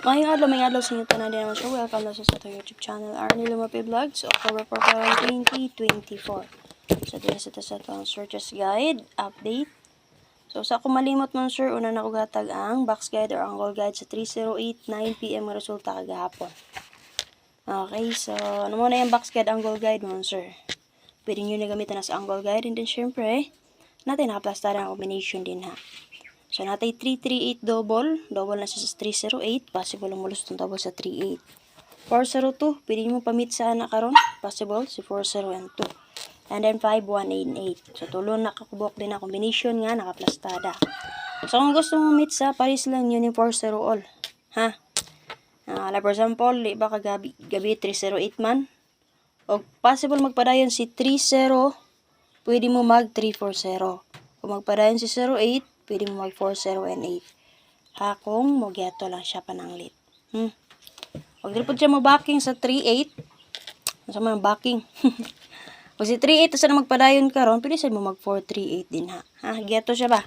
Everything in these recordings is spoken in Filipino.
May adlaw sa inyo tanan din naman siya. Welcome na sa ating YouTube channel, Arnie Lumapi Vlogs, October 4, 2024. So, din sa itong searches guide, update. So, sa ako malimot man sir, una na ko gatag ang box guide or angle guide sa 3:08, 9 PM nga resulta kagahapon. Okay, so, ano muna yung box guide, angle guide mo sir. Pwede nyo na gamitan na sa angle guide, and then syempre, natin nakaplasta na combination din ha. So, natin 338 double na siya sa 308, possible ang mulos itong double sa 38. 402, pwede mo pamit sa anak karon, possible si 40 and 2. And then 5188. So, tulon nakakubok din na combination nga, nakaplastada. So, kung gusto mo meet sa, paris lang yun yung 40 all. Ha? For example, di ba gabi 308 man? O possible magpadayon si 30, pwede mo mag 340. Kung magpadayon si 08, pwede mo mag 40 and 8. Ha, kung mogyato lang siya pananglit. Huwag din po siya mag-backing sa 38. Masama ng backing. Kung si 38 sa na magpadayon karon, pwede sa mo mag 438 din ha. Ha, gyato siya ba?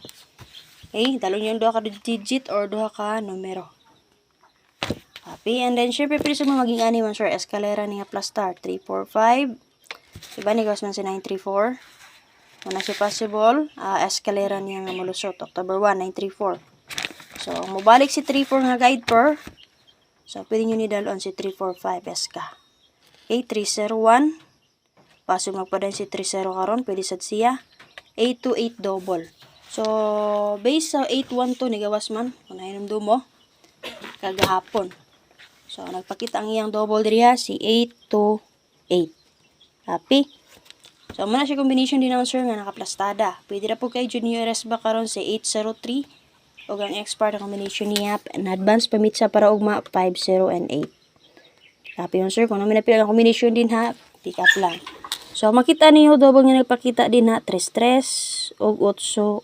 Okay, dalon yung duha ka digit or duha ka numero. Copy, and then syempre pwede sa mo maging ani man sure, escalera niya plus star 345. Diba ni man si 934. Una si possible, escalera niya nga malusot, October 1, 934. So, mubalik si 34 nga guide per. So, pwede nyo nidalon si 345 SK. Okay, 301. Paso magpadayon si 30 karon, pwede sad siya. 828 double. So, base sa 812 ni gawas man, kung nahinumdum mo, kagahapon. So, nagpakita ang iyang double diriya, si 828. Happy? So, muna siya combination din naman sir nga nakaplastada. Pwede na po kay Junior S ba karon sa 803 o ang expert na combination niya and advance pamit sa para ugma 50 and 8. Happy yun sir, kung namin napila ang combination din ha, pick up lang. So, makita niyo double nga nagpakita din ha, 33 o 88.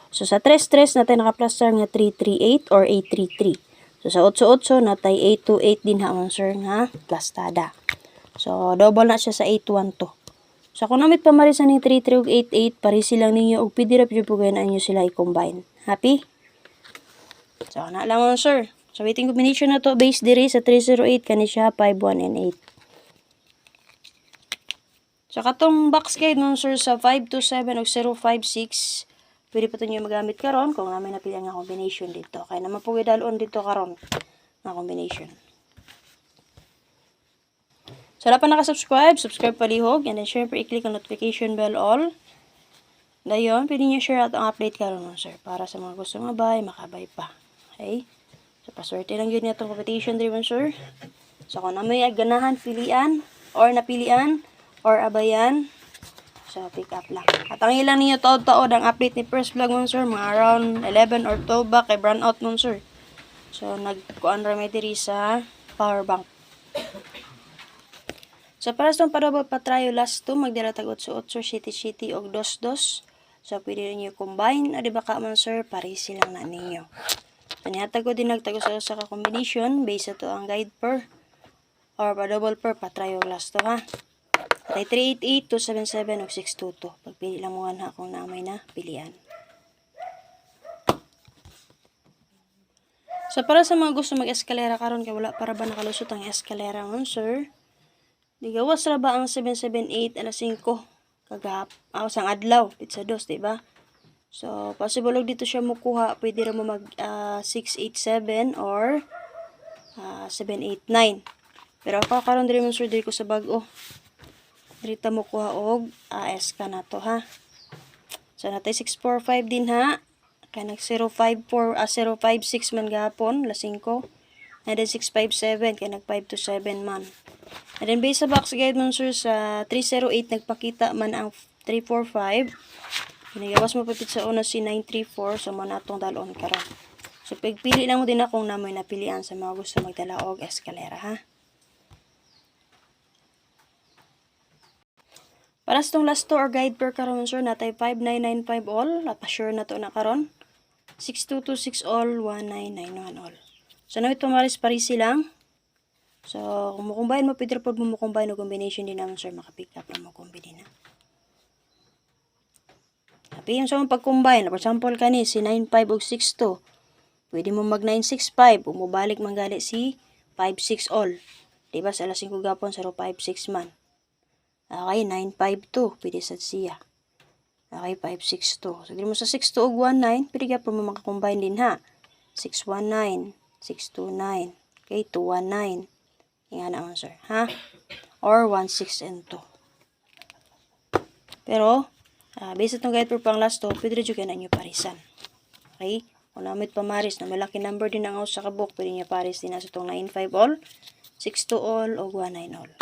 So, sa 33 natin nakaplastar nga 338 or 833. So, sa 88 natay 828 din ha sir nga plastada. So, double na siya sa 812. So, kung namit pamarisan ng 33 ug 88, pari silang ninyo ug pwede ra pud pugayan nyo sila i-combine. Happy? So, na lang mo sir. So, waiting combination na to base diri sa 308 kani siya 51 and 8. So, katong box guide mo sir sa 527 ug 056, pwede pa to nyo magamit karon kung namin napili nga combination dito. Kaya naman po idalon dito karon na combination. So, dapat nakasubscribe, subscribe palihog, and then syempre i-click ang notification bell all. Dayon, pwede nyo share out ang update karon mo sir, para sa mga gusto mabay, makabay pa. Okay? So, paswerte lang yun itong competition driven sir. So, kung na may ganahan, pilian, or napilian, or abayan, so, pick up lang. At ang ilang ninyo taod-taod ang update ni first vlog mo sir, mga around 11 or 12 ba, kay brand out mo sir. So, nagkuan remedy sa power bank. So, para sa itong padobal patrayo last 2, magdala tag 8-8, city og 2-2. So, pwede ninyo combine. O, diba ka man sir, parisi lang na ninyo. So, nihatag ko din nagtago sa ka combination, base ito ang guide per, or padobal per patrayo last 2 ha. At 388, 277, og 622. Pagpili lang mo ha kung namay na pilian. So, para sa mga gusto mag-eskalera karon kay wala para ba nakalusot ang eskalera mo sir, digawas ra ba ang 778 alas 5 kagahap sang adlaw pizza dos, di ba? So, possible og dito siya mukuha, pwede ra mo mag 687 or 789. Pero ako karon diri man sir diri ko sa bag-o. Diri ta mo kuha og SK na to ha. So, natay 645 din ha. Kaya nag 056 man gahapon, alas 5. And then 657 kaya nag 527 man. And then base sa box guide mo sir sa 308 nagpakita man ang 345. Pinagawas mo papit sa una si 934, so man atong dalon karon. So pagpili lang mo din akong namoy napilian sa mga gusto magdala og eskalera ha. Para sa tong last to or guide per karon sir natay 5995 all, pa-sure na to na karon. 6226 all, 1991 all. So na ito maris-parisi lang. So, kung mukumbine mo, pwede po mo mukumbine o combination din naman, sir, makapick up lang mo combine na. Tapi yung sa mong pag-combine, for example, kani, si 95 o 62. Pwede mo mag 965 o mobalik manggali si 56 all. Diba sa alas 5 gapon 056 man. Okay, 952 pwede sa siya. Okay, 562. So, mo sa 62 ug 19, pwede gapon mo makakombine din ha. 619, 629, okay, 219. Yan ang answer, ha? Or 16 and 2. Pero, based itong guide for pang last 2, pwede rin dyan na inyo parisan. Okay? Kung namit pamaris na malaki number din ang sa kabuk, pwede niya paris din na sa itong 95 all, 62 all, o 19 all.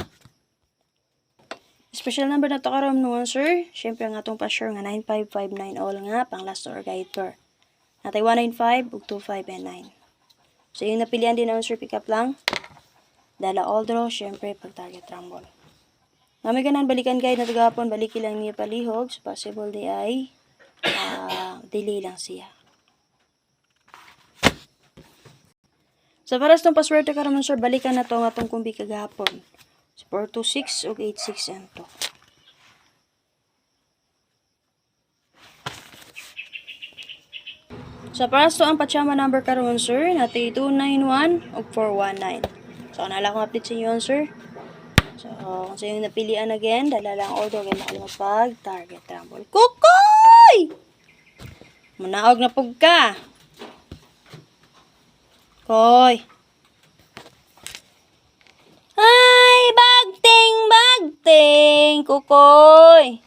Special number na to karon no answer. Syempre nga itong pa-sure nga 9559 all nga pang last or guide per. Natay 195 ug 25 and 9. So yung napilian din ang answer pick up lang. Dala all draw, syempre pag target rumble. Nami ganan balikan guide na tagapon, baliki lang niya palihog. So possible di ay delay lang siya. So para sa itong password na karon sir, balikan na to nga itong kumbi kagapon. 426 ug 86 and 2. So para sa ang pachama number karon sir, natay 291 ug 419. So nala kong update sa inyo sir. So kung sa yung napilian again, dala lang order kay makalimot pag target rumble. Kukoy! Manaog na pug ka. Koy. Ay, bagting, kukoy.